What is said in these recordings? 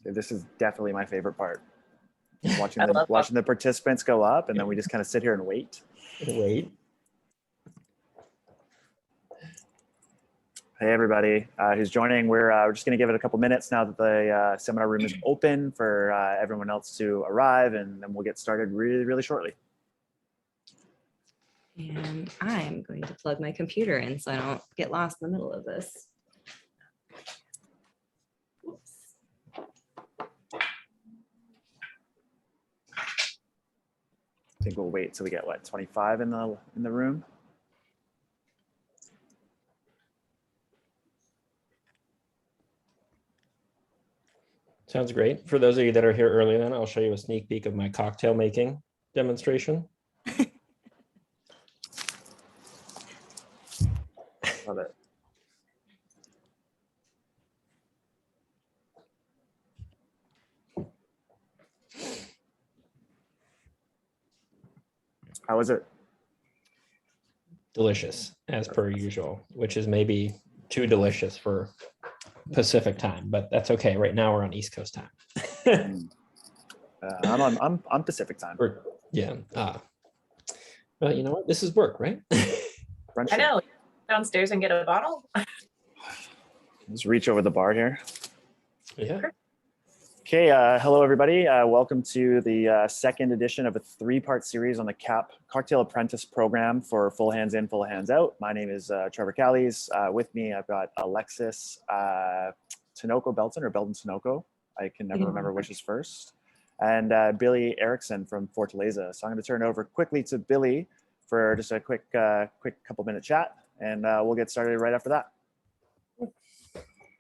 This is definitely my favorite part. I love Watching the participants go up, and then we just kind of sit here and wait. Hey, everybody who's joining. We're just going to give it a couple minutes now that the seminar room is open for everyone else to arrive, and then we'll get started really, really shortly. And I'm going to plug my computer in so I don't get lost in the middle of this. Oops. I think we'll wait till we get, what, 25 in the room? Sounds great. For those of you that are here early, then I'll show you a sneak peek of my cocktail making demonstration. Love it. How was it? Delicious, as per usual, which is maybe too delicious for Pacific time, but that's okay. Right now we're on East Coast time. I'm on Pacific time. Yeah. Well, you know what? This is work, right? I know. Downstairs and get a bottle. Just reach over the bar here. Yeah. Okay, hello everybody. Welcome to the second edition of a three-part series on the Cocktail Apprentice program for Full Hands In, Full Hands Out. My name is Trevor Callies. With me, I've got Alexis Tinoco Belton or Belton Tinoco. I can never remember which is first. And Billy Erickson from Fortaleza. So I'm going to turn over quickly to Billy for just a quick couple minute chat, and we'll get started right after that.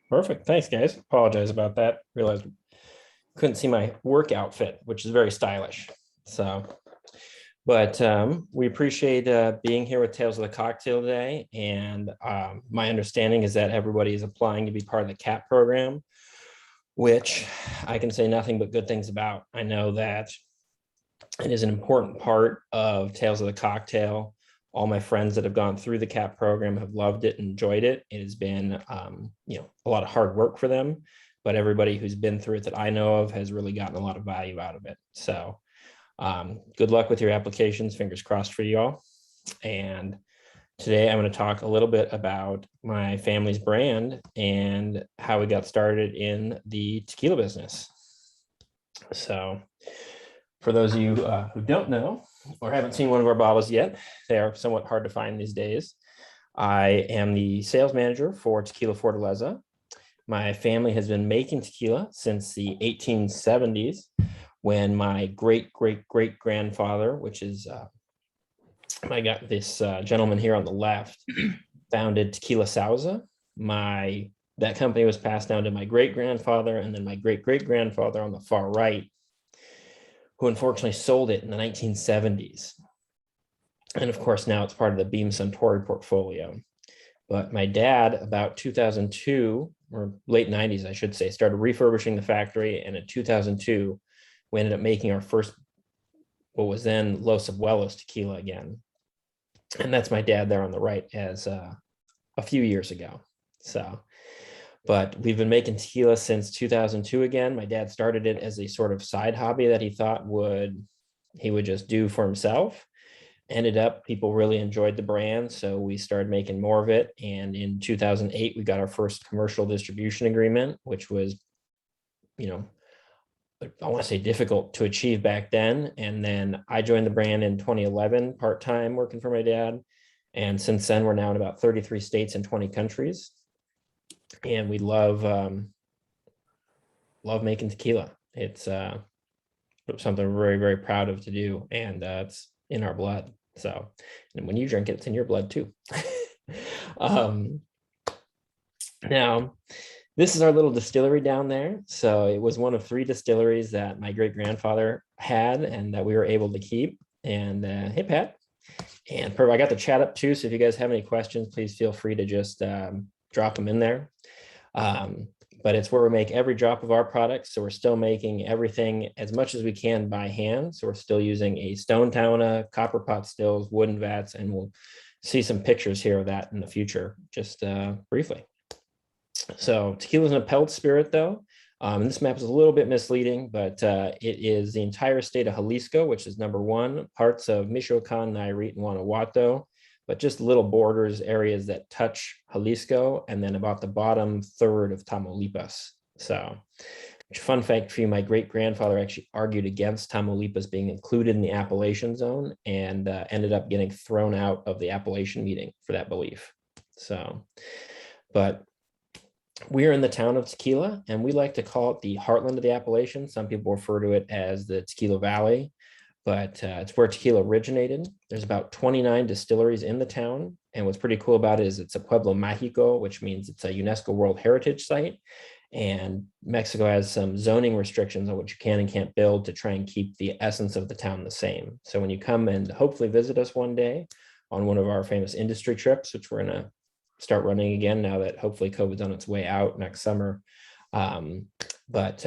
Perfect. Thanks, guys. Apologize about that. Realized couldn't see my work outfit, which is very stylish. So, but we appreciate being here with Tales of the Cocktail today. And my understanding is that everybody is applying to be part of the CAP program, which I can say nothing but good things about. I know that it is an important part of Tales of the Cocktail. All my friends that have gone through the CAP program have loved it and enjoyed it. It has been, a lot of hard work for them, but everybody who's been through it that I know of has really gotten a lot of value out of it. So good luck with your applications. Fingers crossed for you all. And today I'm going to talk a little bit about my family's brand and how we got started in the tequila business. So for those of you who don't know or haven't seen one of our bottles yet, they are somewhat hard to find these days. I am the sales manager for Tequila Fortaleza. My family has been making tequila since the 1870s, when my great-great-great-grandfather, which is, I got this gentleman here on the left, founded Tequila Sauza. That company was passed down to my great-grandfather, and then my great-great-grandfather on the far right, who unfortunately sold it in the 1970s. And of course, now it's part of the Beam Suntory portfolio. But my dad, about 2002, or late 90s, I should say, started refurbishing the factory. And in 2002, we ended up making our first, what was then Los Abuelos tequila again. And that's my dad there on the right as a few years ago. So, but we've been making tequila since 2002 again. My dad started it as a sort of side hobby that he thought he would just do for himself. Ended up, people really enjoyed the brand, so we started making more of it. And in 2008, we got our first commercial distribution agreement, which was, I want to say difficult to achieve back then. And then I joined the brand in 2011, part-time working for my dad. And since then, we're now in about 33 states and 20 countries. And we love making tequila. It's something we're very, very proud of to do. And it's in our blood. So, and when you drink it, it's in your blood too. Now, this is our little distillery down there. So it was one of 3 distilleries that my great-grandfather had and that we were able to keep. And hey, Pat. And I got the chat up too. So if you guys have any questions, please feel free to just drop them in there. But it's where we make every drop of our products. So we're still making everything as much as we can by hand. So we're still using a stone tauna, copper pot stills, wooden vats, and we'll see some pictures here of that in the future, just briefly. So tequila is an appelled spirit though. This map is a little bit misleading, but it is the entire state of Jalisco, which is number 1, parts of Michoacan, Nayarit, and Guanajuato, but just little borders, areas that touch Jalisco, and then about the bottom third of Tamaulipas. So, fun fact for you, my great-grandfather actually argued against Tamaulipas being included in the Appalachian zone and ended up getting thrown out of the Appalachian meeting for that belief. So, but we're in the town of Tequila, and we like to call it the heartland of the Appalachians. Some people refer to it as the Tequila Valley, but it's where tequila originated. There's about 29 distilleries in the town. And what's pretty cool about it is it's a Pueblo Mágico, which means it's a UNESCO World Heritage Site. And Mexico has some zoning restrictions on what you can and can't build to try and keep the essence of the town the same. So when you come and hopefully visit us one day on one of our famous industry trips, which we're going to start running again now that hopefully COVID's on its way out next summer. But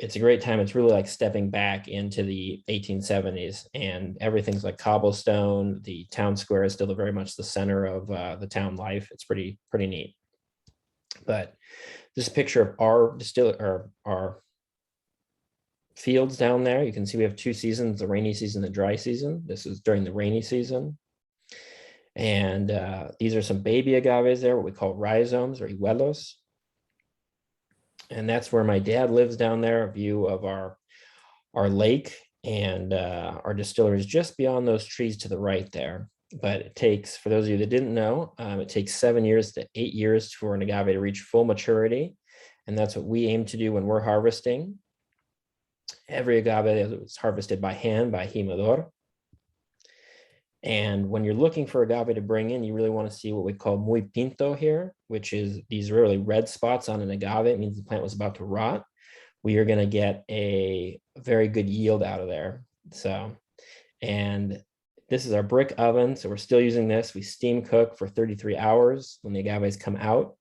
it's a great time. It's really like stepping back into the 1870s, and everything's like cobblestone. The town square is still very much the center of the town life. It's pretty neat. But this is a picture of our fields down there. You can see we have 2 seasons, the rainy season, the dry season. This is during the rainy season. And these are some baby agaves there, what we call rhizomes or hijuelos. And that's where my dad lives down there, a view of our lake, and our distillery is just beyond those trees to the right there. But it takes, for those of you that didn't know, it takes 7 years to 8 years for an agave to reach full maturity. And that's what we aim to do when we're harvesting. Every agave is harvested by hand, by jimador. And when you're looking for agave to bring in, you really want to see what we call muy pinto here, which is these really red spots on an agave. It means the plant was about to rot. We are going to get a very good yield out of there. So, and this is our brick oven. So we're still using this. We steam cook for 33 hours. When the agaves come out,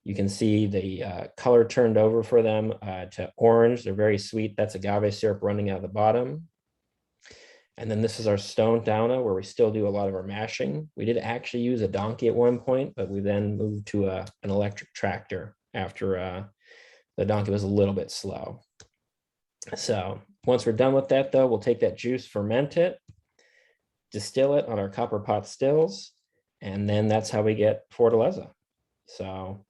you can see the color turned over for them to orange. They're very sweet. That's agave syrup running out of the bottom. And then this is our stone downa, where we still do a lot of our mashing. We did actually use a donkey at one point, but we then moved to an electric tractor after the donkey was a little bit slow. So once we're done with that, though, we'll take that juice, ferment it, distill it on our copper pot stills, and then that's how we get Fortaleza. So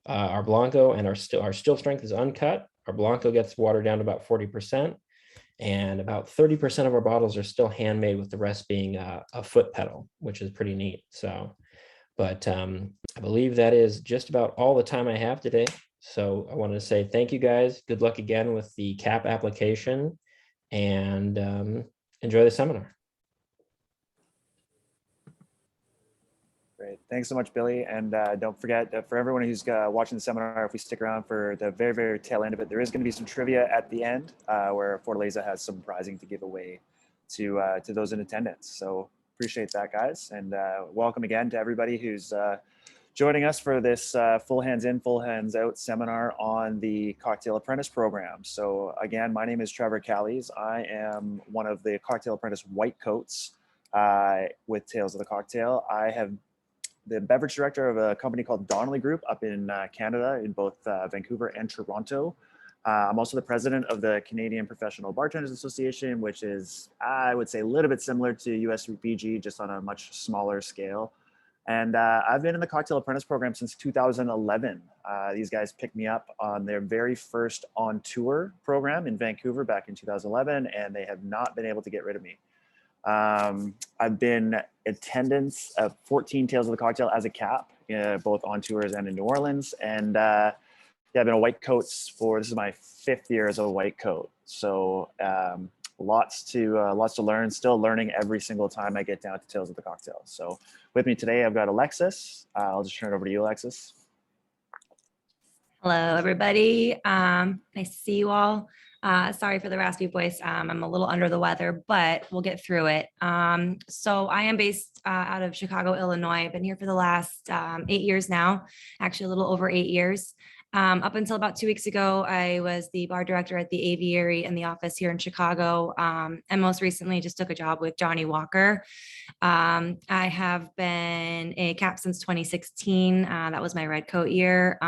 our Blanco and our still strength is uncut. Our Blanco gets watered down to about 40%. And about 30% of our bottles are still handmade, with the rest being a foot pedal, which is pretty neat. So, but I believe that is just about all the time I have today. So I wanted to say thank you guys. Good luck again with the CAP application, and enjoy the seminar. Great. Thanks so much, Billy. And don't forget that for everyone who's watching the seminar, if we stick around for the very, very tail end of it, there is going to be some trivia at the end where Fortaleza has some prizing to give away to those in attendance. So appreciate that, guys. And welcome again to everybody who's joining us for this Full Hands In, Full Hands Out seminar on the Cocktail Apprentice program. So again, my name is Trevor Callies. I am one of the Cocktail Apprentice white coats with Tales of the Cocktail. I have the beverage director of a company called Donnelly Group up in Canada, in both Vancouver and Toronto. I'm also the president of the Canadian Professional Bartenders Association, which is, I would say, a little bit similar to USBG, just on a much smaller scale. And I've been in the Cocktail Apprentice program since 2011. These guys picked me up on their very first on tour program in Vancouver back in 2011, and they have not been able to get rid of me. I've been attendance of 14 Tales of the Cocktail as a cap, both on tours and in New Orleans. And yeah, I've been a white coats for, this is my 5th year as a white coat. So lots to learn, still learning every single time I get down to Tales of the Cocktail. So with me today, I've got Alexis. I'll just turn it over to you, Alexis. Hello, everybody. Nice to see you all. Sorry for the raspy voice. I'm a little under the weather, but we'll get through it. So I am based out of Chicago, Illinois. I've been here for the last 8 years now, actually a little over 8 years. Up until about 2 weeks ago, I was the bar director at the Aviary in the office here in Chicago. And most recently just took a job with Johnnie Walker. I have been a cap since 2016. That was my red coat year.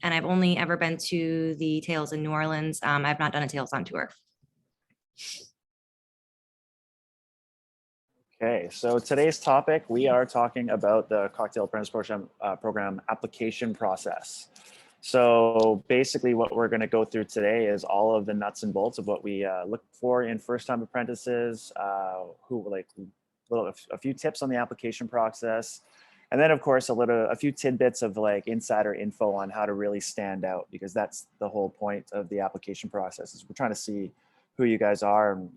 And I've only ever been to the Tales in New Orleans. I've not done a Tales on tour. Okay, so today's topic, we are talking about the Cocktail Apprentice program application process. So basically what we're going to go through today is all of the nuts and bolts of what we look for in first-time apprentices, a few tips on the application process, and then of course a few tidbits of like insider info on how to really stand out, because that's the whole point of the application process. Is we're trying to see who you guys are, and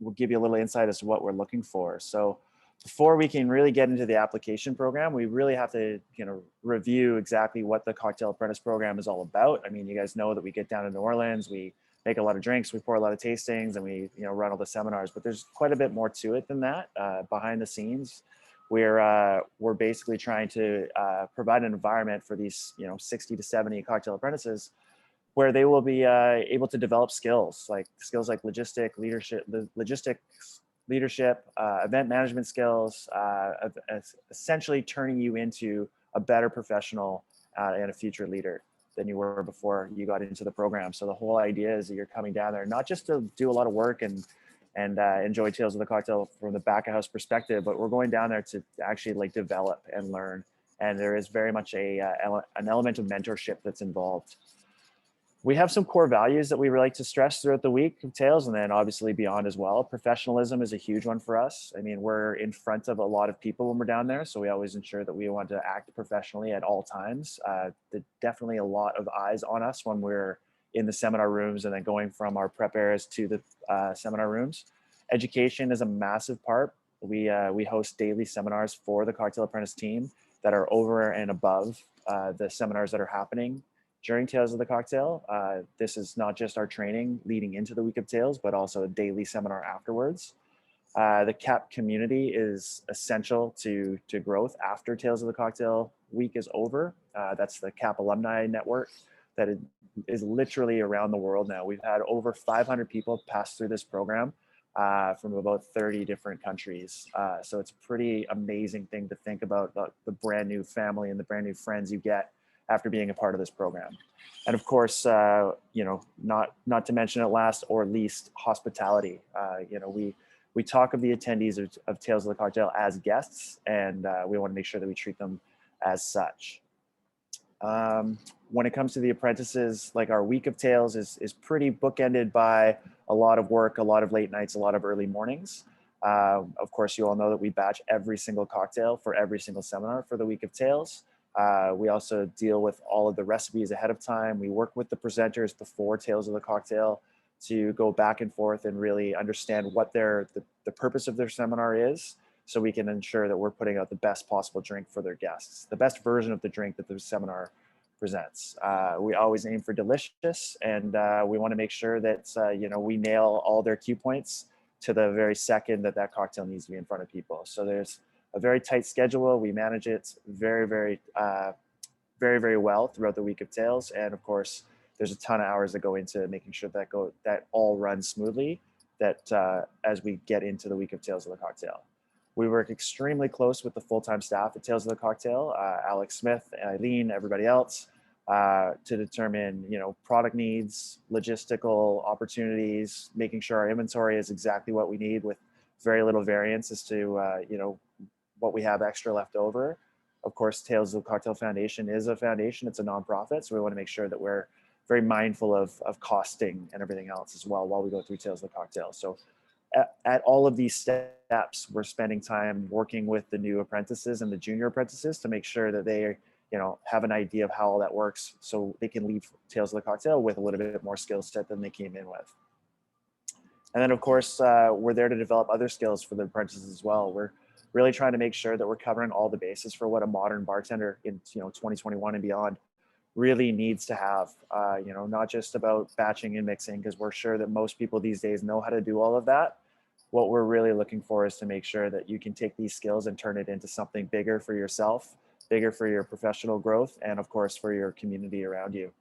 we'll give you a little insight as to what we're looking for. So before we can really get into the application program, we really have to, review exactly what the Cocktail Apprentice program is all about. I mean, you guys know that we get down to New Orleans, we make a lot of drinks, we pour a lot of tastings, and we, run all the seminars, but there's quite a bit more to it than that. Behind the scenes, we're basically trying to provide an environment for these, 60 to 70 cocktail apprentices where they will be able to develop skills like logistics, leadership, event management skills, essentially turning you into a better professional and a future leader than you were before you got into the program. So the whole idea is that you're coming down there not just to do a lot of work and enjoy Tales of the Cocktail from the back of house perspective, but we're going down there to actually like develop and learn. And there is very much an element of mentorship that's involved. We have some core values that we like to stress throughout the week of Tales, and then obviously beyond as well. Professionalism is a huge one for us. I mean, we're in front of a lot of people when we're down there, so we always ensure that we want to act professionally at all times. There's definitely a lot of eyes on us when we're in the seminar rooms and then going from our prep areas to the seminar rooms. Education is a massive part. We host daily seminars for the Cocktail Apprentice team that are over and above the seminars that are happening during Tales of the Cocktail. This is not just our training leading into the week of Tales, but also a daily seminar afterwards. The CAP community is essential to growth after Tales of the Cocktail week is over. That's the CAP alumni network that is literally around the world now. We've had over 500 people pass through this program from about 30 different countries. So it's a pretty amazing thing to think about the brand new family and the brand new friends you get after being a part of this program. And of course, not to mention at last or least, hospitality. We talk of the attendees of Tales of the Cocktail as guests, and we want to make sure that we treat them as such. When it comes to the apprentices, like our week of Tales is pretty bookended by a lot of work, a lot of late nights, a lot of early mornings. Of course, you all know that we batch every single cocktail for every single seminar for the week of Tales. We also deal with all of the recipes ahead of time. We work with the presenters before Tales of the Cocktail to go back and forth and really understand what the purpose of their seminar is, so we can ensure that we're putting out the best possible drink for their guests, the best version of the drink that the seminar presents. We always aim for delicious, and we want to make sure that we nail all their cue points to the very second that cocktail needs to be in front of people. So there's a very tight schedule. We manage it very, very, very, very well throughout the week of Tales. And of course, there's a ton of hours that go into making sure that all runs smoothly, that as we get into the week of Tales of the Cocktail. We work extremely close with the full-time staff at Tales of the Cocktail, Alex Smith, Eileen, everybody else, to determine, product needs, logistical opportunities, making sure our inventory is exactly what we need with very little variance as to, what we have extra left over. Of course, Tales of the Cocktail Foundation is a foundation. It's a nonprofit. So we want to make sure that we're very mindful of costing and everything else as well while we go through Tales of the Cocktail. So at all of these steps, we're spending time working with the new apprentices and the junior apprentices to make sure that they, have an idea of how all that works, so they can leave Tales of the Cocktail with a little bit more skill set than they came in with. And then of course, we're there to develop other skills for the apprentices as well. We're really trying to make sure that we're covering all the bases for what a modern bartender in 2021 and beyond really needs to have. Not just about batching and mixing, because we're sure that most people these days know how to do all of that. What we're really looking for is to make sure that you can take these skills and turn it into something bigger for yourself, bigger for your professional growth, and of course for your community around you.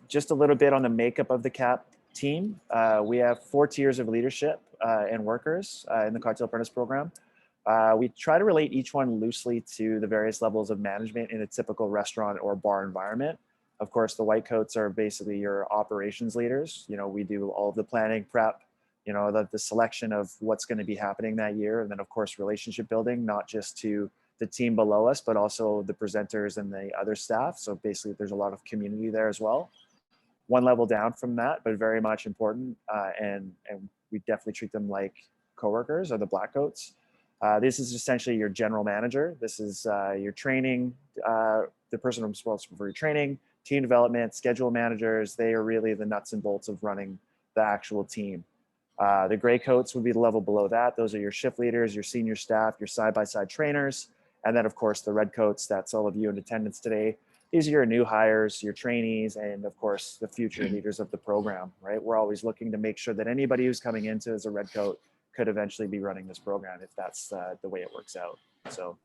Just a little bit on the makeup of the CAP team. We have 4 tiers of leadership and workers in the Cocktail Apprentice program. We try to relate each one loosely to the various levels of management in a typical restaurant or bar environment. Of course, the white coats are basically your operations leaders. You know, we do all of the planning, prep, you know, the selection of what's going to be happening that year. And then of course, relationship building, not just to the team below us, but also the presenters and the other staff. So basically there's a lot of community there as well. One level down from that, but very much important. And we definitely treat them like coworkers, or the black coats. This is essentially your general manager. This is your training, the person responsible for your training, team development, schedule managers. They are really the nuts and bolts of running the actual team. The gray coats would be the level below that. Those are your shift leaders, your senior staff, your side-by-side trainers. And then of course the red coats, that's all of you in attendance today. These are your new hires, your trainees, and of course the future leaders of the program, right? We're always looking to make sure that anybody who's coming into as a red coat could eventually be running this program if that's the way it works out. So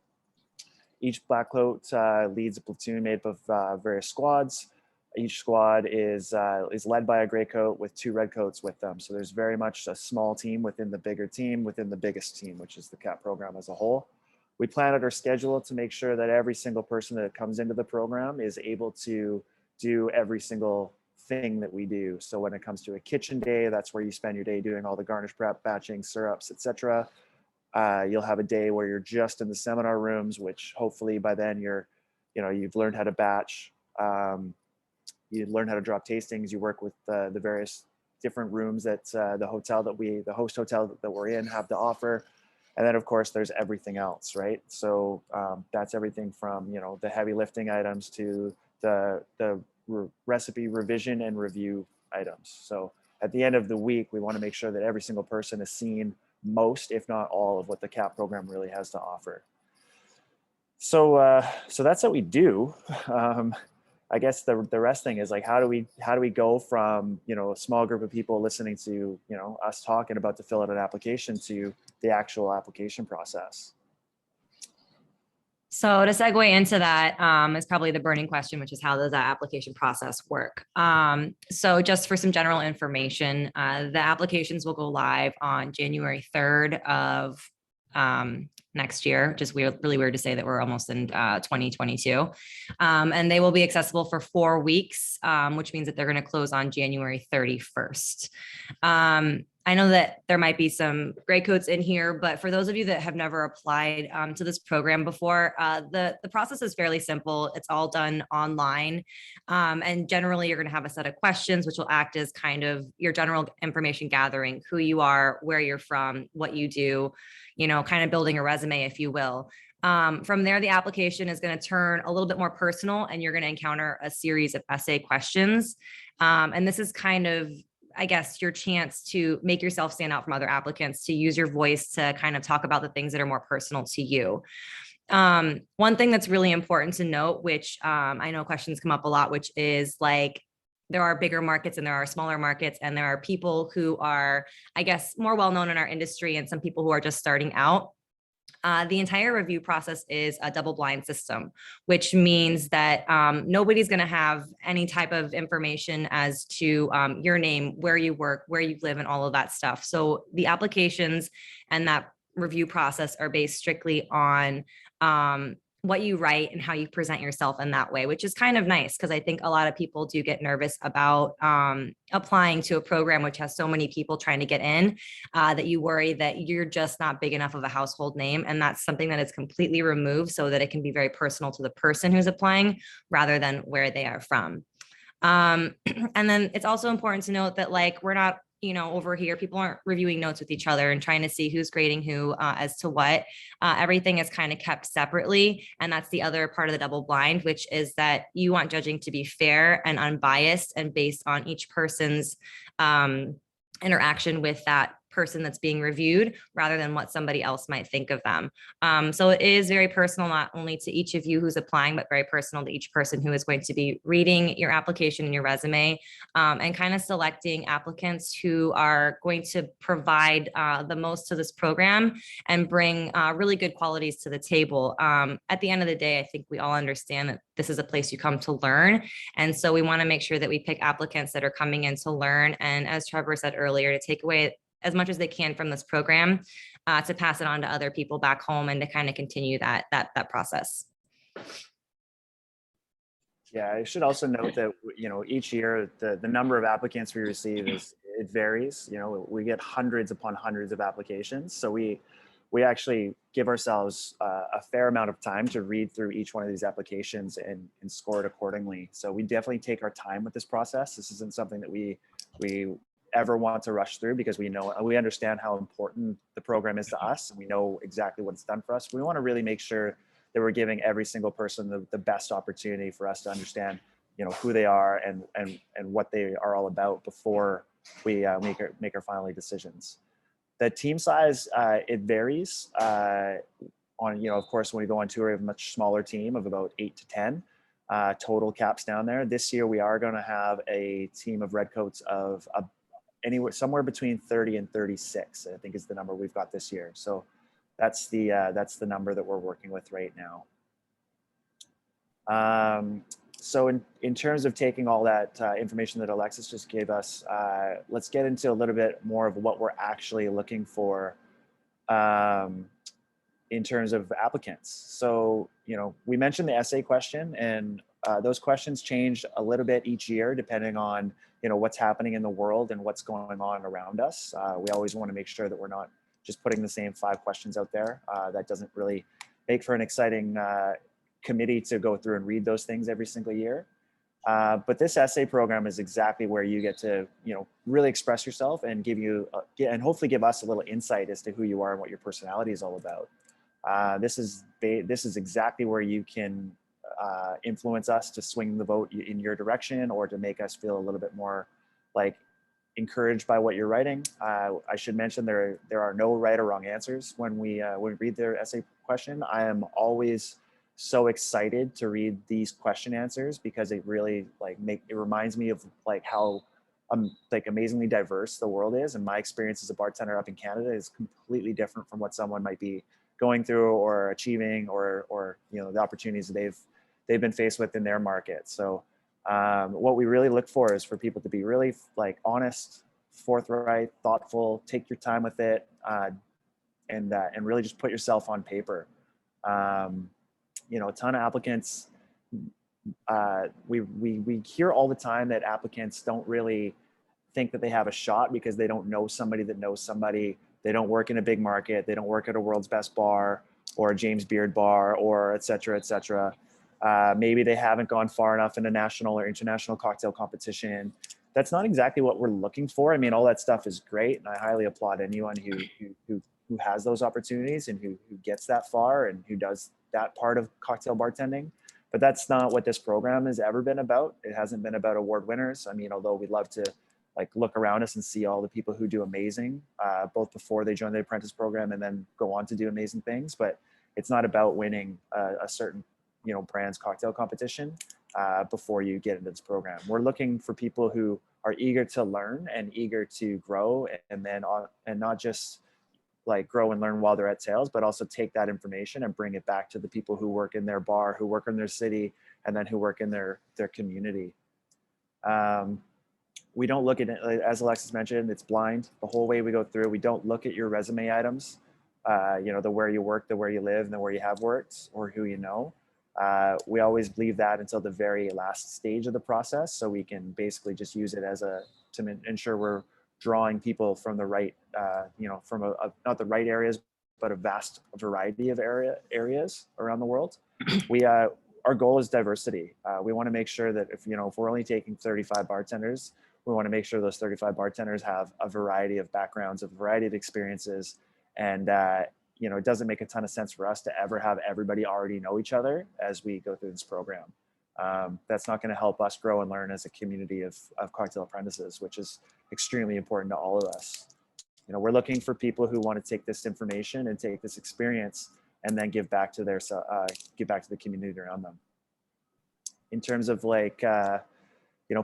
each black coat leads a platoon made up of various squads. Each squad is led by a gray coat with 2 red coats with them. So there's very much a small team within the bigger team, within the biggest team, which is the CAP program as a whole. We plan out our schedule to make sure that every single person that comes into the program is able to do every single thing that we do. So when it comes to a kitchen day, that's where you spend your day doing all the garnish prep, batching, syrups, etc. You'll have a day where you're just in the seminar rooms, which hopefully by then you've learned how to batch. You learn how to drop tastings. You work with the various different rooms that the host hotel that we're in have to offer. And then of course there's everything else, right? So that's everything from, the heavy lifting items to the recipe revision and review items. So at the end of the week, we want to make sure that every single person has seen most, if not all, of what the CAP program really has to offer. So that's what we do. I guess the rest thing is like, how do we go from, a small group of people listening to, us talking about to fill out an application to the actual application process? So to segue into that is probably the burning question, which is how does that application process work? So just for some general information, the applications will go live on January 3rd of next year, which is really weird to say that we're almost in 2022. And they will be accessible for 4 weeks, which means that they're going to close on January 31st. I know that there might be some gray coats in here, but for those of you that have never applied to this program before, the process is fairly simple. It's all done online. And generally you're going to have a set of questions, which will act as kind of your general information gathering, who you are, where you're from, what you do, kind of building a resume, if you will. From there, the application is going to turn a little bit more personal and you're going to encounter a series of essay questions. And this is kind of, I guess, your chance to make yourself stand out from other applicants, to use your voice to kind of talk about the things that are more personal to you. One thing that's really important to note, which I know questions come up a lot, which is like, there are bigger markets and there are smaller markets, and there are people who are, I guess, more well-known in our industry and some people who are just starting out. The entire review process is a double-blind system, which means that nobody's going to have any type of information as to your name, where you work, where you live, and all of that stuff. So the applications and that review process are based strictly on what you write and how you present yourself in that way, which is kind of nice, because I think a lot of people do get nervous about applying to a program which has so many people trying to get in, that you worry that you're just not big enough of a household name. And that's something that is completely removed so that it can be very personal to the person who's applying rather than where they are from. And then it's also important to note that, like, we're not, over here, people aren't reviewing notes with each other and trying to see who's grading who as to what. Everything is kind of kept separately. And that's the other part of the double blind, which is that you want judging to be fair and unbiased and based on each person's interaction with that person that's being reviewed, rather than what somebody else might think of them. So it is very personal, not only to each of you who's applying, but very personal to each person who is going to be reading your application and your resume, and kind of selecting applicants who are going to provide the most to this program and bring really good qualities to the table. At the end of the day, I think we all understand that this is a place you come to learn. And so we want to make sure that we pick applicants that are coming in to learn. And as Trevor said earlier, to take away as much as they can from this program. to pass it on to other people back home and to kind of continue that process. Yeah, I should also note that, you know, each year the number of applicants we receive it varies. You know, we get hundreds upon hundreds of applications. So we actually give ourselves a fair amount of time to read through each one of these applications and score it accordingly. So we definitely take our time with this process. This isn't something that we ever want to rush through, because we understand how important the program is to us, and we know exactly what it's done for us. We want to really make sure that we're giving every single person the best opportunity for us to understand, you know, who they are and what they are all about before we make our final decisions. The team size, it varies on, you know, of course, when we go on tour, we have a much smaller team of about 8 to 10 total caps down there. This year, we are going to have a team of Redcoats of somewhere between 30 and 36, I think is the number we've got this year. So that's the number that we're working with right now. So in terms of taking all that information that Alexis just gave us, let's get into a little bit more of what we're actually looking for in terms of applicants. So, you know, we mentioned the essay question, and those questions change a little bit each year depending on, you know, what's happening in the world and what's going on around us. We always want to make sure that we're not just putting the same 5 questions out there. That doesn't really make for an exciting committee to go through and read those things every single year. But this essay program is exactly where you get to, you know, really express yourself and and hopefully give us a little insight as to who you are and what your personality is all about. This is exactly where you can influence us to swing the vote in your direction, or to make us feel a little bit more like encouraged by what you're writing. I should mention there are no right or wrong answers when we read their essay question. I am always so excited to read these question answers, because it really it reminds me of like how amazingly diverse the world is, and my experience as a bartender up in Canada is completely different from what someone might be going through or achieving, or you know, the opportunities that they've been faced with in their market. So what we really look for is for people to be really honest, forthright, thoughtful, take your time with it, and really just put yourself on paper. You know, a ton of applicants, we hear all the time that applicants don't really think that they have a shot because they don't know somebody that knows somebody. They don't work in a big market. They don't work at a world's best bar or a James Beard bar, or et cetera, et cetera. Maybe they haven't gone far enough in a national or international cocktail competition. That's not exactly what we're looking for. I mean, all that stuff is great, and I highly applaud anyone who has those opportunities and who gets that far and who does that part of cocktail bartending. But that's not what this program has ever been about. It hasn't been about award winners. I mean, although we'd love to look around us and see all the people who do amazing, both before they join the apprentice program and then go on to do amazing things. But it's not about winning a certain, you know, brand's cocktail competition before you get into this program. We're looking for people who are eager to learn and eager to grow, and not just grow and learn while they're at sales, but also take that information and bring it back to the people who work in their bar, who work in their city, and then who work in their community. We don't look at it, as Alexis mentioned, it's blind the whole way we go through. We don't look at your resume items, you know, the where you work, the where you live, and the where you have worked, or who you know. We always leave that until the very last stage of the process, so we can basically just use it as to ensure we're drawing people from the right, you know, from not the right areas, but a vast variety of areas around the world. Our goal is diversity. We want to make sure that if we're only taking 35 bartenders, we want to make sure those 35 bartenders have a variety of backgrounds, a variety of experiences, and it doesn't make a ton of sense for us to ever have everybody already know each other as we go through this program. That's not going to help us grow and learn as a community of cocktail apprentices, which is extremely important to all of us. We're looking for people who want to take this information and take this experience and then give back to the community around them. In terms of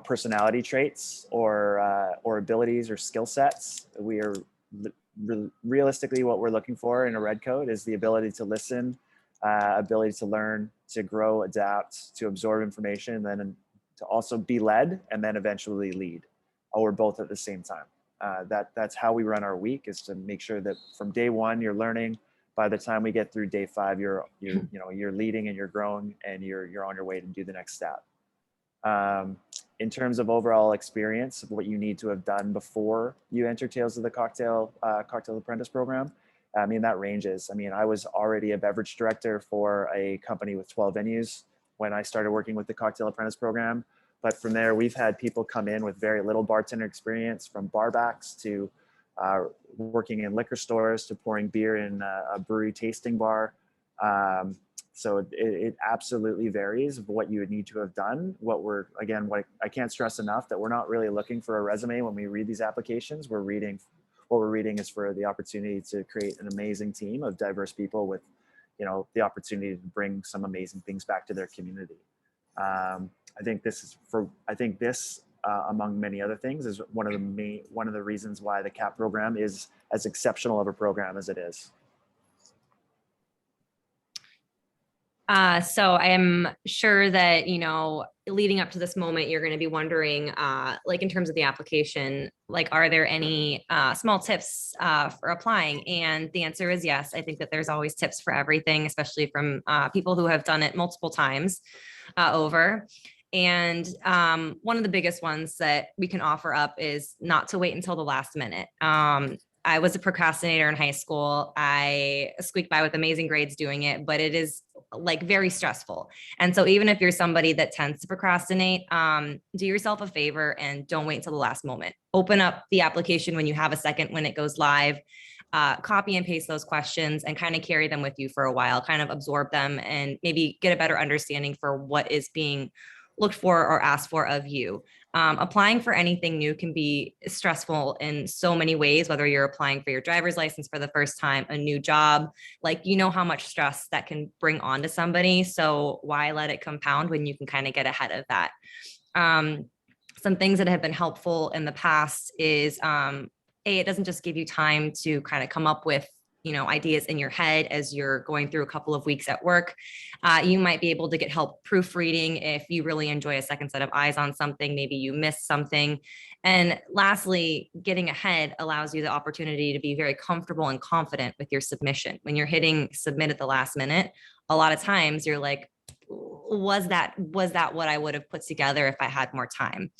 personality traits or abilities or skill sets, we are realistically what we're looking for in a red coat is the ability to listen, ability to learn, to grow, adapt, to absorb information, and then to also be led and then eventually lead, or both at the same time. That's how we run our week, is to make sure that from day one you're learning. By the time we get through day 5, you're leading and you're growing and you're on your way to do the next step. In terms of overall experience of what you need to have done before you enter Tales of the Cocktail Apprentice program, I mean, that ranges. I mean, I was already a beverage director for a company with 12 venues when I started working with the Cocktail Apprentice program. But from there, we've had people come in with very little bartender experience, from barbacks to working in liquor stores to pouring beer in a brewery tasting bar. So it absolutely varies of what you would need to have done. What I can't stress enough that we're not really looking for a resume when we read these applications. What we're reading is for the opportunity to create an amazing team of diverse people with, the opportunity to bring some amazing things back to their community. I think this, among many other things, is one of the reasons why the CAP program is as exceptional of a program as it is. So I am sure that, leading up to this moment, you're going to be wondering, like in terms of the application, like, are there any small tips for applying? And the answer is yes. I think that there's always tips for everything, especially from people who have done it multiple times over. And one of the biggest ones that we can offer up is not to wait until the last minute. I was a procrastinator in high school. I squeaked by with amazing grades doing it, but it is like very stressful. And so even if you're somebody that tends to procrastinate, do yourself a favor and don't wait until the last moment. Open up the application when you have a second, when it goes live, copy and paste those questions and kind of carry them with you for a while, kind of absorb them and maybe get a better understanding for what is being looked for or asked for of you. Applying for anything new can be stressful in so many ways, whether you're applying for your driver's license for the first time, a new job, like, how much stress that can bring on to somebody. So why let it compound when you can kind of get ahead of that? Some things that have been helpful in the past is, it doesn't just give you time to kind of come up with ideas in your head as you're going through a couple of weeks at work. You might be able to get help proofreading if you really enjoy a second set of eyes on something, maybe you missed something. And lastly, getting ahead allows you the opportunity to be very comfortable and confident with your submission. When you're hitting submit at the last minute, a lot of times you're like, was that what I would have put together if I had more time?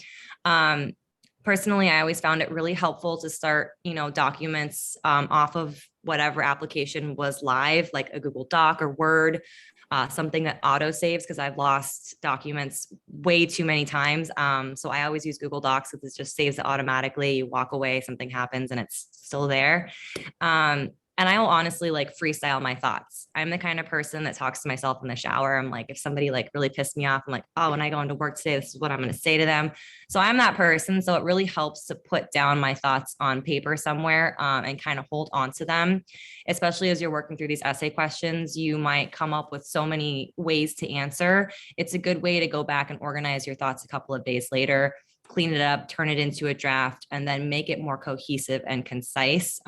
Personally, I always found it really helpful to start, documents off of whatever application was live, like a Google Doc or Word, something that auto saves, because I've lost documents way too many times. So I always use Google Docs because it just saves it automatically. You walk away, something happens and it's still there. And I will honestly freestyle my thoughts. I'm the kind of person that talks to myself in the shower. I'm like, if somebody really pissed me off, I'm like, oh, when I go into work today, this is what I'm going to say to them. So I'm that person. So it really helps to put down my thoughts on paper somewhere and kind of hold on to them, especially as you're working through these essay questions. You might come up with so many ways to answer. It's a good way to go back and organize your thoughts a couple of days later, clean it up, turn it into a draft, and then make it more cohesive and concise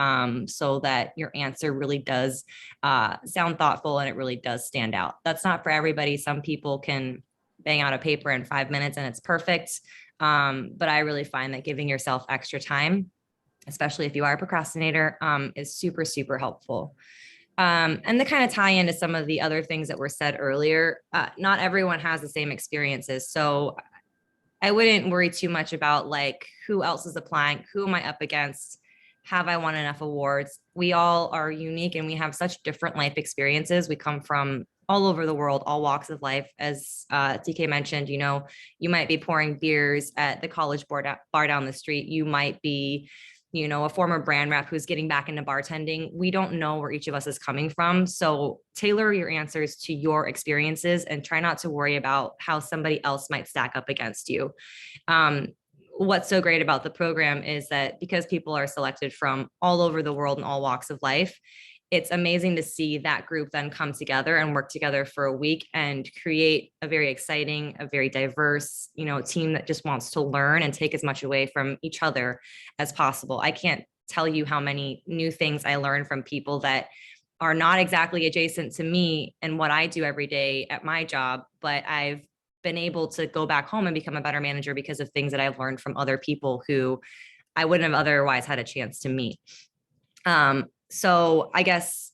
so that your answer really does sound thoughtful and it really does stand out. That's not for everybody. Some people can bang out a paper in 5 minutes and it's perfect. But I really find that giving yourself extra time, especially if you are a procrastinator, is super, super helpful. And to kind of tie into some of the other things that were said earlier, not everyone has the same experiences. So I wouldn't worry too much about who else is applying, who am I up against, have I won enough awards? We all are unique and we have such different life experiences. We come from all over the world, all walks of life. As TK mentioned, you might be pouring beers at the college bar down the street. You might be a former brand rep who's getting back into bartending. We don't know where each of us is coming from. So tailor your answers to your experiences and try not to worry about how somebody else might stack up against you. What's so great about the program is that because people are selected from all over the world and all walks of life, it's amazing to see that group then come together and work together for a week and create a very exciting, a very diverse, team that just wants to learn and take as much away from each other as possible. I can't tell you how many new things I learn from people that are not exactly adjacent to me and what I do every day at my job, but I've been able to go back home and become a better manager because of things that I've learned from other people who I wouldn't have otherwise had a chance to meet. So I guess,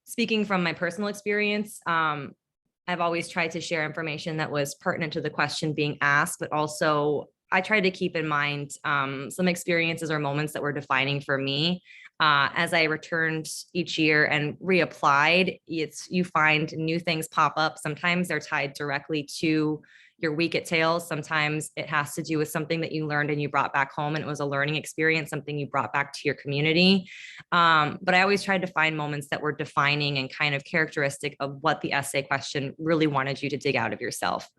speaking from my personal experience, I've always tried to share information that was pertinent to the question being asked, but also I tried to keep in mind some experiences or moments that were defining for me. As I returned each year and reapplied, you find new things pop up. Sometimes they're tied directly to your week at Tails. Sometimes it has to do with something that you learned and you brought back home, and it was a learning experience, something you brought back to your community. But I always tried to find moments that were defining and kind of characteristic of what the essay question really wanted you to dig out of yourself.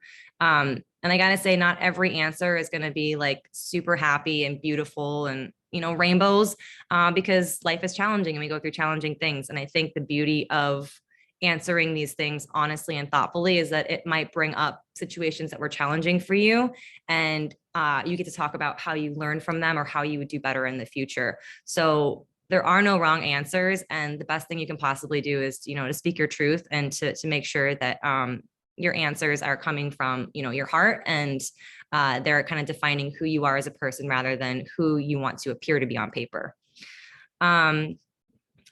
And I gotta say, not every answer is going to be like super happy and beautiful and rainbows, because life is challenging and we go through challenging things. And I think the beauty of answering these things honestly and thoughtfully is that it might bring up situations that were challenging for you, and you get to talk about how you learn from them or how you would do better in the future. So there are no wrong answers, and the best thing you can possibly do is to speak your truth and to make sure that your answers are coming from your heart, and they're kind of defining who you are as a person rather than who you want to appear to be on paper.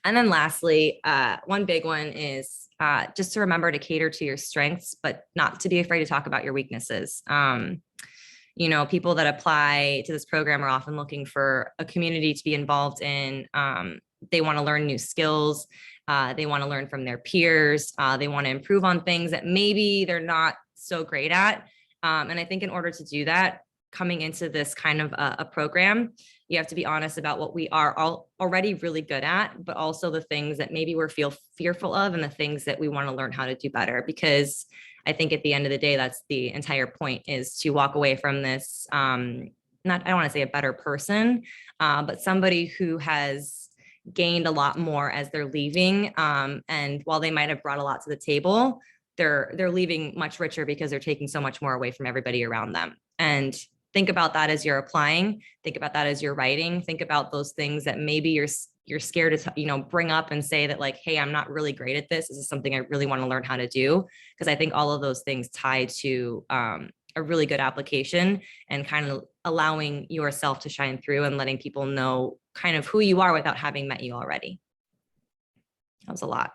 And then lastly, one big one is just to remember to cater to your strengths, but not to be afraid to talk about your weaknesses. People that apply to this program are often looking for a community to be involved in. They want to learn new skills. They want to learn from their peers. They want to improve on things that maybe they're not so great at. And I think in order to do that, coming into this kind of a program, you have to be honest about what we are already really good at, but also the things that maybe we're fearful of and the things that we want to learn how to do better. Because I think at the end of the day, that's the entire point, is to walk away from this, I don't want to say a better person, but somebody who has gained a lot more as they're leaving. And while they might have brought a lot to the table, they're leaving much richer because they're taking so much more away from everybody around them. And think about that as you're applying. Think about that as you're writing. Think about those things that maybe you're scared to bring up and say that, like, hey, I'm not really great at this. This is something I really want to learn how to do. Because I think all of those things tie to a really good application and kind of allowing yourself to shine through and letting people know kind of who you are without having met you already. That was a lot.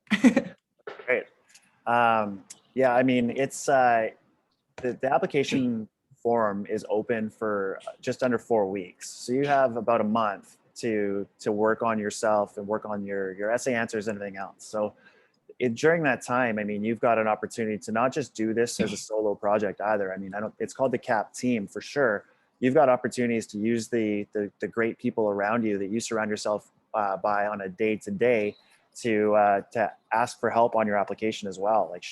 Great. Yeah, I mean, it's the application form is open for just under 4 weeks. So you have about a month to work on yourself and work on your essay answers and everything else. So during that time, I mean, you've got an opportunity to not just do this as a solo project either. I mean, it's called the CAP team for sure. You've got opportunities to use the great people around you that you surround yourself by on a day-to-day to ask for help on your application as well. Like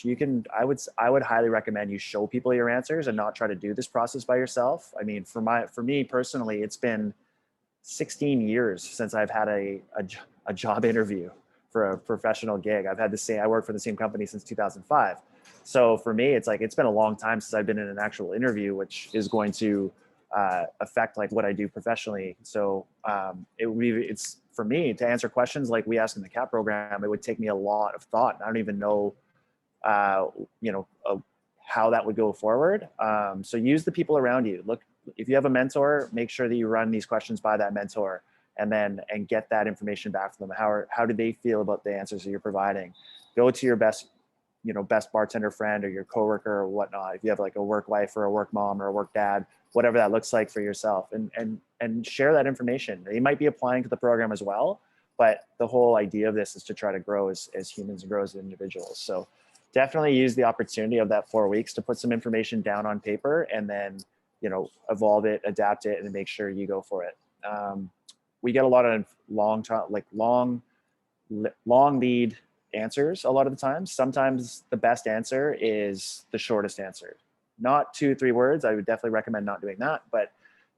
I would highly recommend you show people your answers and not try to do this process by yourself. I mean, for me personally, it's been 16 years since I've had a job interview for a professional gig. I worked for the same company since 2005. So for me, it's been a long time since I've been in an actual interview, which is going to affect like what I do professionally. So it's for me to answer questions like we ask in the CAP program, it would take me a lot of thought. I don't even know, how that would go forward. So use the people around you. Look, if you have a mentor, make sure that you run these questions by that mentor and get that information back from them. How do they feel about the answers that you're providing? Go to your best bartender friend or your coworker or whatnot. If you have like a work wife or a work mom or a work dad, whatever that looks like for yourself, and share that information. They might be applying to the program as well, but the whole idea of this is to try to grow as humans and grow as individuals. So definitely use the opportunity of that 4 weeks to put some information down on paper and then, evolve it, adapt it, and make sure you go for it. We get a lot of long lead answers a lot of the time. Sometimes the best answer is the shortest answer. Not 2-3 words. I would definitely recommend not doing that. But,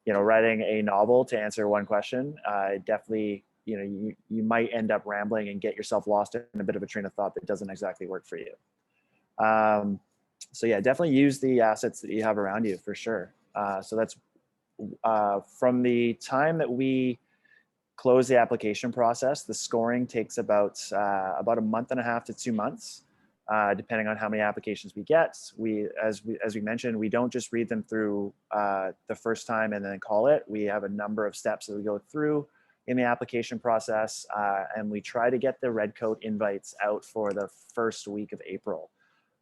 writing a novel to answer one question, definitely, you might end up rambling and get yourself lost in a bit of a train of thought that doesn't exactly work for you. So yeah, definitely use the assets that you have around you for sure. So that's from the time that we close the application process, the scoring takes about a month and a half to 2 months. depending on how many applications we get. As we mentioned, we don't just read them through the first time and then call it. We have a number of steps that we go through in the application process, and we try to get the red coat invites out for the first week of April.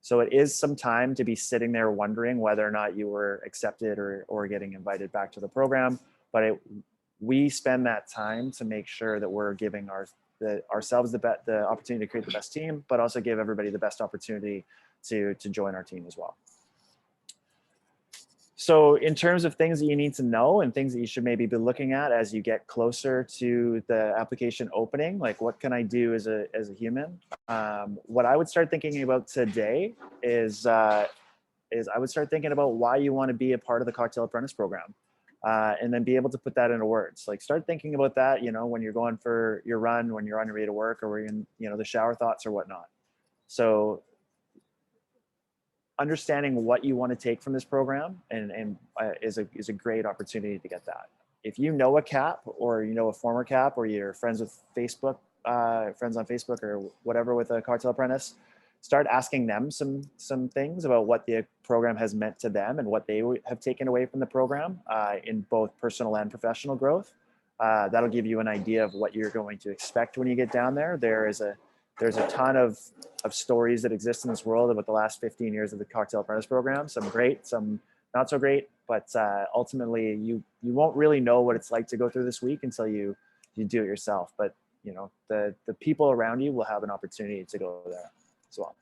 So it is some time to be sitting there wondering whether or not you were accepted or getting invited back to the program. But we spend that time to make sure that we're giving ourselves the opportunity to create the best team, but also give everybody the best opportunity to join our team as well. So in terms of things that you need to know and things that you should maybe be looking at as you get closer to the application opening, like what can I do as a human? What I would start thinking about today is I would start thinking about why you want to be a part of the Cocktail Apprentice program, and then be able to put that into words. Like start thinking about that, you know, when you're going for your run, when you're on your way to work, or when you're in, you know, the shower thoughts or whatnot. So understanding what you want to take from this program is a great opportunity to get that. If you know a CAP, or you know a former CAP, or you're friends with Facebook, friends on Facebook or whatever with a Cocktail Apprentice, start asking them some things about what the program has meant to them and what they have taken away from the program in both personal and professional growth. That'll give you an idea of what you're going to expect when you get down there. There's a ton of stories that exist in this world about the last 15 years of the Cocktail Apprentice program. Some great, some not so great, but ultimately you won't really know what it's like to go through this week until you do it yourself. But you know, the people around you will have an opportunity to go there as well.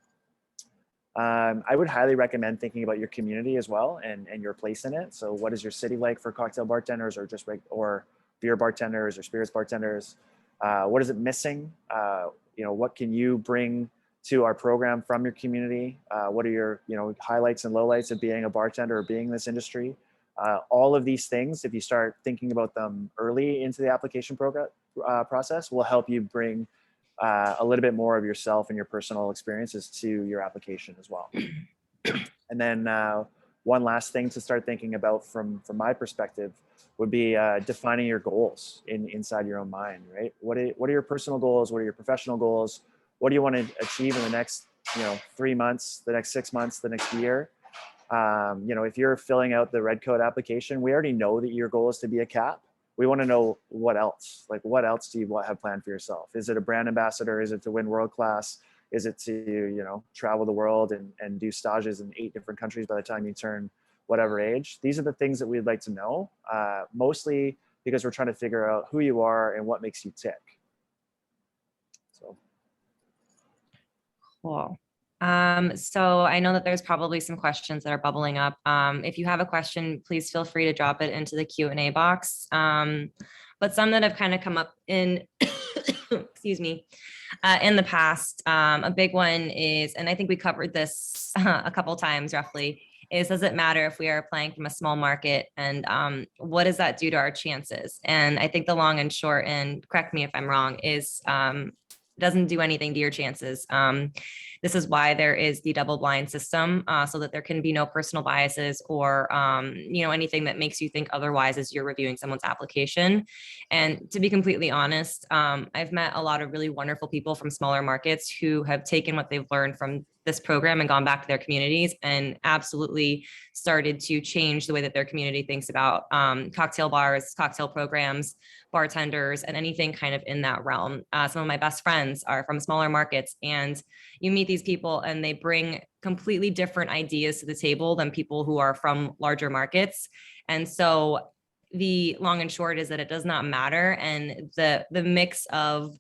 I would highly recommend thinking about your community as well and your place in it. So what is your city like for cocktail bartenders, or just or beer bartenders or spirits bartenders? What is it missing? You know, what can you bring to our program from your community? What are your, you know, highlights and lowlights of being a bartender or being in this industry? All of these things, if you start thinking about them early into the application process, will help you bring a little bit more of yourself and your personal experiences to your application as well. And then one last thing to start thinking about from my perspective would be defining your goals inside your own mind, right? What are your personal goals? What are your professional goals? What do you want to achieve in the next, 3 months, the next 6 months, the next year? If you're filling out the red coat application, we already know that your goal is to be a CAP. We want to know what else. Like, what else do you have planned for yourself? Is it a brand ambassador? Is it to win world class? Is it to, travel the world and do stages in 8 different countries by the time you turn whatever age? These are the things that we'd like to know, mostly because we're trying to figure out who you are and what makes you tick. So. Cool. So I know that there's probably some questions that are bubbling up. If you have a question, please feel free to drop it into the Q&A box. But some that have kind of come up in, excuse me, in the past, a big one is, and I think we covered this a couple times roughly, is does it matter if we are applying from a small market, and what does that do to our chances? And I think the long and short, and correct me if I'm wrong, is doesn't do anything to your chances. This is why there is the double blind system, so that there can be no personal biases or anything that makes you think otherwise as you're reviewing someone's application. And to be completely honest, I've met a lot of really wonderful people from smaller markets who have taken what they've learned from this program and gone back to their communities and absolutely started to change the way that their community thinks about cocktail bars, cocktail programs, bartenders, and anything kind of in that realm. Some of my best friends are from smaller markets, and you meet these people and they bring completely different ideas to the table than people who are from larger markets. And so the long and short is that it does not matter. And the mix of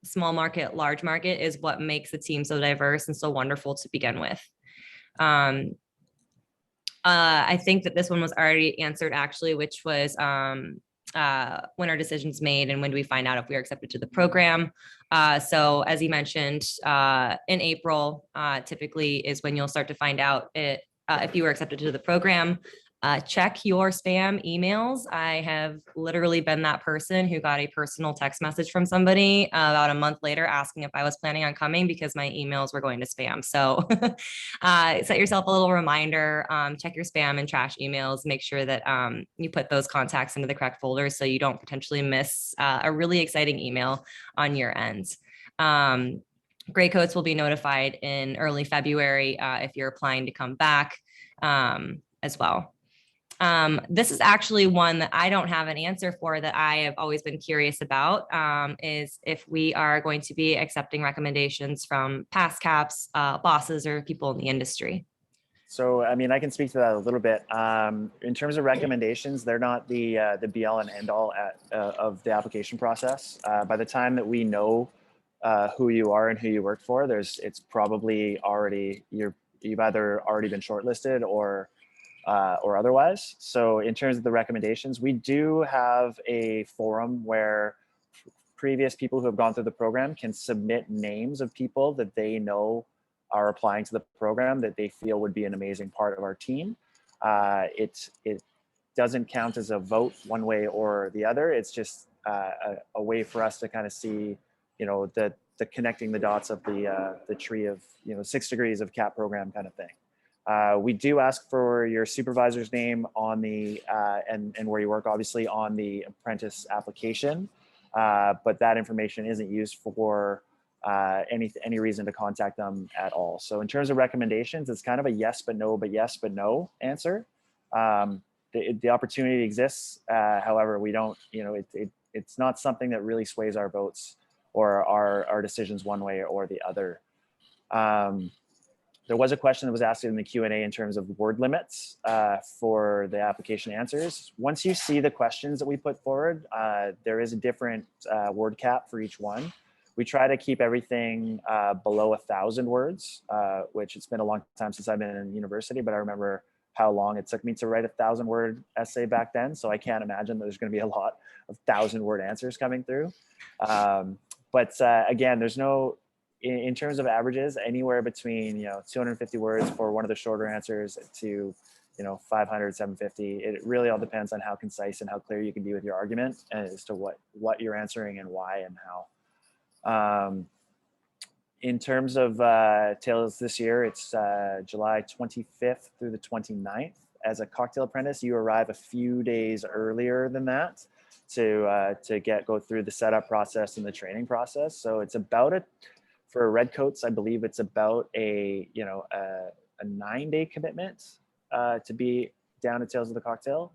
small market, large market is what makes the team so diverse and so wonderful to begin with. I think that this one was already answered actually, which was when our decision's made and when do we find out if we are accepted to the program. So as you mentioned, in April, typically is when you'll start to find out if you were accepted to the program. Check your spam emails. I have literally been that person who got a personal text message from somebody about a month later asking if I was planning on coming because my emails were going to spam. So set yourself a little reminder, check your spam and trash emails, make sure that you put those contacts into the correct folders so you don't potentially miss a really exciting email on your end. Gray coats will be notified in early February if you're applying to come back as well. This is actually one that I don't have an answer for that I have always been curious about, is if we are going to be accepting recommendations from past caps, bosses, or people in the industry. So, I mean, I can speak to that a little bit. In terms of recommendations, they're not the be all and end all of the application process. By the time that we know who you are and who you work for, it's probably already, you've either already been shortlisted or otherwise. So in terms of the recommendations, we do have a forum where previous people who have gone through the program can submit names of people that they know are applying to the program that they feel would be an amazing part of our team. It doesn't count as a vote one way or the other. It's just a way for us to kind of see, the connecting the dots of the tree of, 6 degrees of CAP program kind of thing. We do ask for your supervisor's name on the and where you work, obviously, on the apprentice application, but that information isn't used for any reason to contact them at all. So in terms of recommendations, it's kind of a yes but no, but yes but no answer. The opportunity exists, however, we don't. It's not something that really sways our votes or our decisions one way or the other. There was a question that was asked in the Q&A in terms of word limits for the application answers. Once you see the questions that we put forward, there is a different word cap for each one. We try to keep everything below 1,000 words, which it's been a long time since I've been in university, but I remember how long it took me to write a 1,000-word essay back then. So I can't imagine there's going to be a lot of 1,000-word answers coming through. But again, there's no, in terms of averages, anywhere between 250 words for one of the shorter answers to 500, 750. It really all depends on how concise and how clear you can be with your argument as to what you're answering and why and how. In terms of Tails this year, it's July 25th through the 29th. As a cocktail apprentice, you arrive a few days earlier than that to go through the setup process and the training process. So it's about for red coats, I believe it's about a 9-day commitment to be down at Tales of the Cocktail.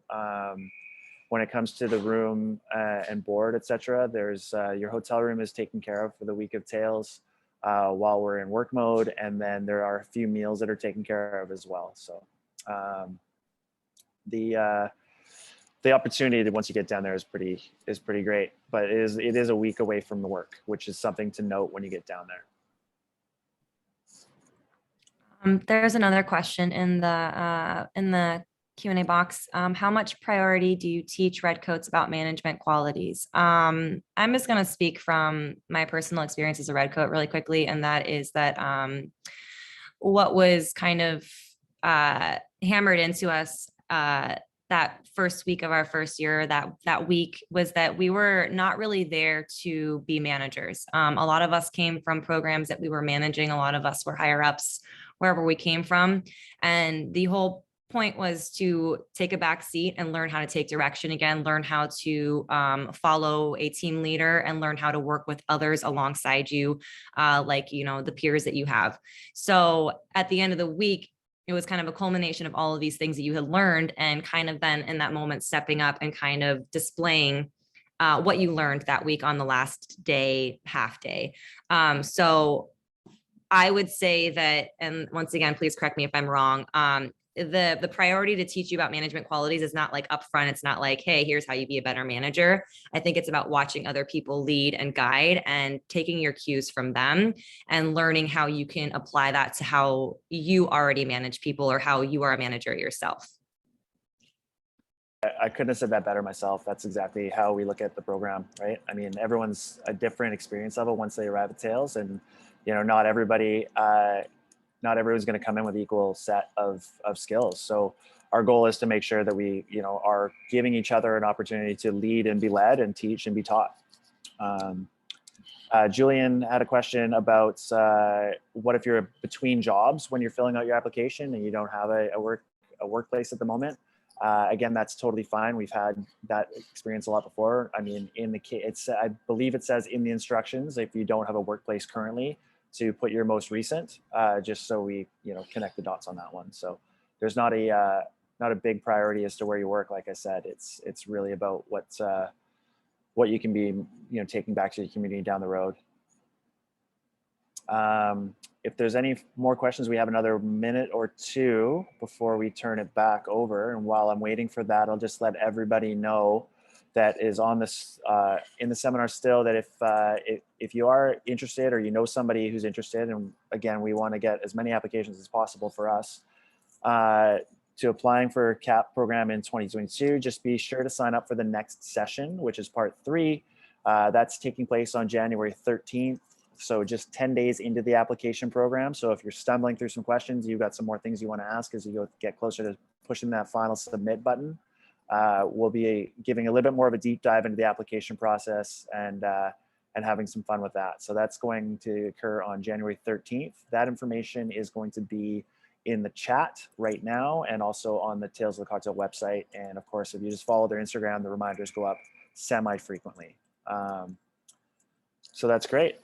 When it comes to the room and board, etc., there's your hotel room is taken care of for the week of Tales while we're in work mode, and then there are a few meals that are taken care of as well. So the opportunity that once you get down there is pretty great, but it is a week away from the work, which is something to note when you get down there. There's another question in the Q&A box. How much priority do you teach redcoats about management qualities? I'm just going to speak from my personal experience as a redcoat really quickly, and that is that what was kind of hammered into us that first week of our first year, that week, was that we were not really there to be managers. A lot of us came from programs that we were managing. A lot of us were higher ups wherever we came from. And the whole point was to take a back seat and learn how to take direction again, learn how to follow a team leader, and learn how to work with others alongside you, like, the peers that you have. So at the end of the week, it was kind of a culmination of all of these things that you had learned, and kind of then in that moment stepping up and kind of displaying what you learned that week on the last day, half day. So I would say that, and once again, please correct me if I'm wrong, the priority to teach you about management qualities is not like upfront. It's not like, hey, here's how you be a better manager. I think it's about watching other people lead and guide and taking your cues from them and learning how you can apply that to how you already manage people or how you are a manager yourself. I couldn't have said that better myself. That's exactly how we look at the program, right? I mean, everyone's a different experience level once they arrive at Tails, and not everybody's going to come in with equal set of skills. So our goal is to make sure that we, are giving each other an opportunity to lead and be led, and teach and be taught. Julian had a question about what if you're between jobs when you're filling out your application and you don't have a workplace at the moment. Again, that's totally fine. We've had that experience a lot before. I mean, I believe it says in the instructions, if you don't have a workplace currently, to put your most recent, just so we, connect the dots on that one. So there's not a big priority as to where you work. Like I said, it's really about what you can be, taking back to the community down the road. If there's any more questions, we have another minute or two before we turn it back over. And while I'm waiting for that, I'll just let everybody know that is on this in the seminar still, that if you are interested or you know somebody who's interested, and again, we want to get as many applications as possible for us to applying for a CAP program in 2022, just be sure to sign up for the next session, which is part 3. That's taking place on January 13th. So just 10 days into the application program. So if you're stumbling through some questions, you've got some more things you want to ask as you get closer to pushing that final submit button. We'll be giving a little bit more of a deep dive into the application process and having some fun with that. So that's going to occur on January 13th. That information is going to be in the chat right now and also on the Tales of the Cocktail website. And of course, if you just follow their Instagram, the reminders go up semi-frequently. So that's great.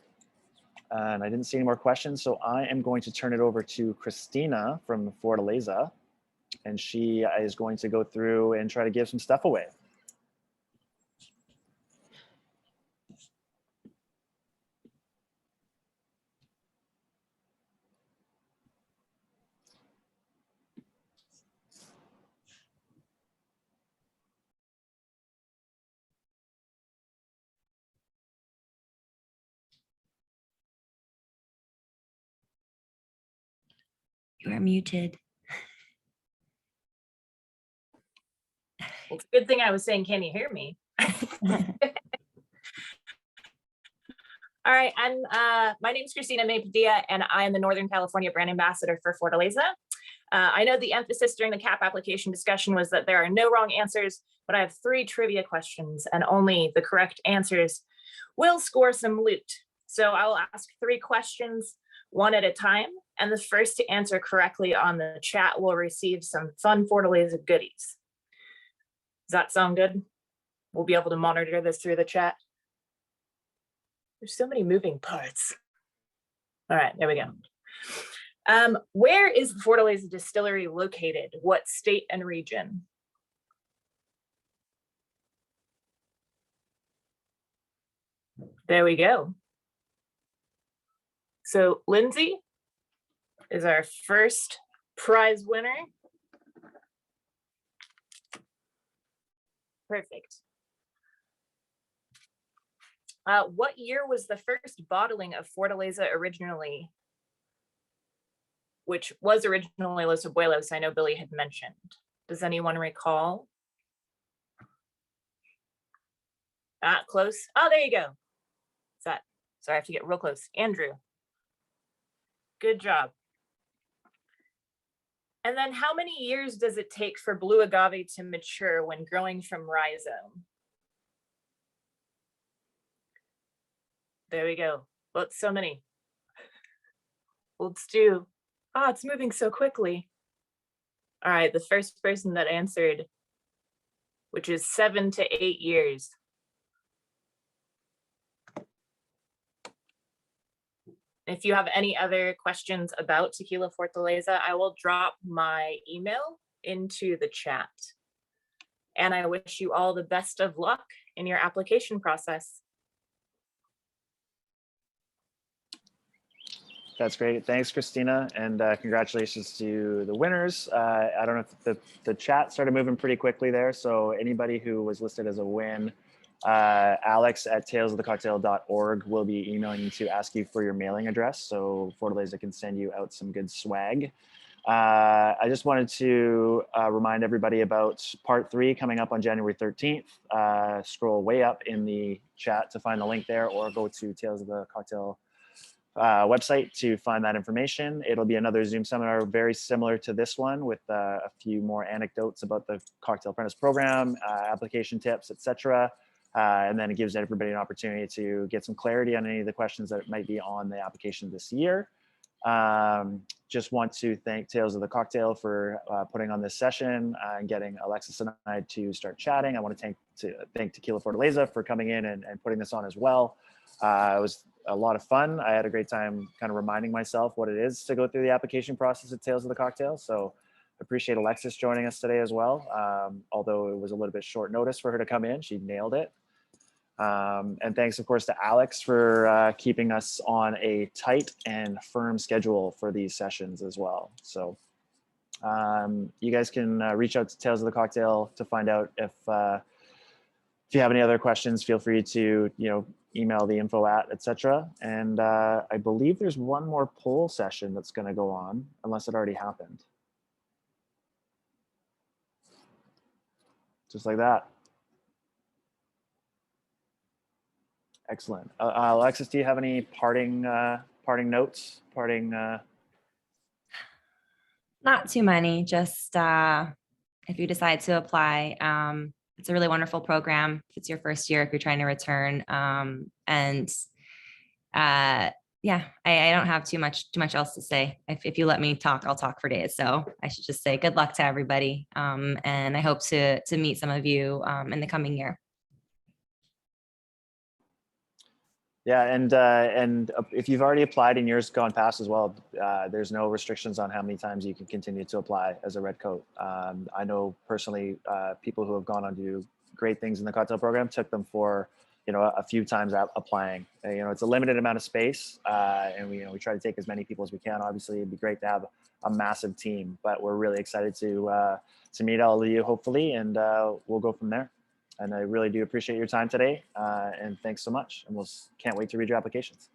And I didn't see any more questions, so I am going to turn it over to Christina from Fortaleza, and she is going to go through and try to give some stuff away. You are muted. It's a good thing I was saying, can you hear me? All right, my name is Christina Maypadilla, and I am the Northern California brand ambassador for Fortaleza. I know the emphasis during the CAP application discussion was that there are no wrong answers, but I have 3 trivia questions, and only the correct answers will score some loot. So I will ask 3 questions, one at a time, and the first to answer correctly on the chat will receive some fun Fortaleza goodies. Does that sound good? We'll be able to monitor this through the chat. There's so many moving parts. All right, there we go. Where is the Fortaleza distillery located? What state and region? There we go. So Lindsay is our first prize winner. Perfect. What year was the first bottling of Fortaleza originally? Which was originally Los Abuelos, I know Billy had mentioned. Does anyone recall? Close. Oh, there you go. Is that? Sorry, I have to get real close. Andrew. Good job. And then how many years does it take for blue agave to mature when growing from rhizome? There we go. Well, so many. Let's do. Oh, it's moving so quickly. All right, the first person that answered, which is 7 to 8 years. If you have any other questions about Tequila Fortaleza, I will drop my email into the chat. And I wish you all the best of luck in your application process. That's great. Thanks, Christina. And congratulations to the winners. I don't know if the chat started moving pretty quickly there. So anybody who was listed as a win, Alex at talesofthecocktail.org will be emailing you to ask you for your mailing address. So Fortaleza can send you out some good swag. I just wanted to remind everybody about part 3 coming up on January 13th. Scroll way up in the chat to find the link there, or go to Tales of the Cocktail website to find that information. It'll be another Zoom seminar very similar to this one, with a few more anecdotes about the Cocktail Apprentice program, application tips, etc. And then it gives everybody an opportunity to get some clarity on any of the questions that might be on the application this year. Just want to thank Tales of the Cocktail for putting on this session and getting Alexis and I to start chatting. I want to thank Tequila Fortaleza for coming in and putting this on as well. It was a lot of fun. I had a great time kind of reminding myself what it is to go through the application process at Tales of the Cocktail. So appreciate Alexis joining us today as well. Although it was a little bit short notice for her to come in, she nailed it. And thanks, of course, to Alex for keeping us on a tight and firm schedule for these sessions as well. So you guys can reach out to Tales of the Cocktail to find out if you have any other questions. Feel free to email the info at etc. And I believe there's one more poll session that's going to go on, unless it already happened. Just like that. Excellent. Alexis, do you have any parting notes? Not too many, just if you decide to apply, it's a really wonderful program. If it's your first year, if you're trying to return. Yeah, I don't have too much else to say. If you let me talk, I'll talk for days. So I should just say good luck to everybody. And I hope to meet some of you in the coming year. Yeah, and if you've already applied in years gone past as well, there's no restrictions on how many times you can continue to apply as a red coat. I know personally people who have gone on to do great things in the cocktail program took them for a few times applying. It's a limited amount of space, and we try to take as many people as we can. Obviously, it'd be great to have a massive team, but we're really excited to meet all of you hopefully, and we'll go from there. And I really do appreciate your time today. And thanks so much. And can't wait to read your applications.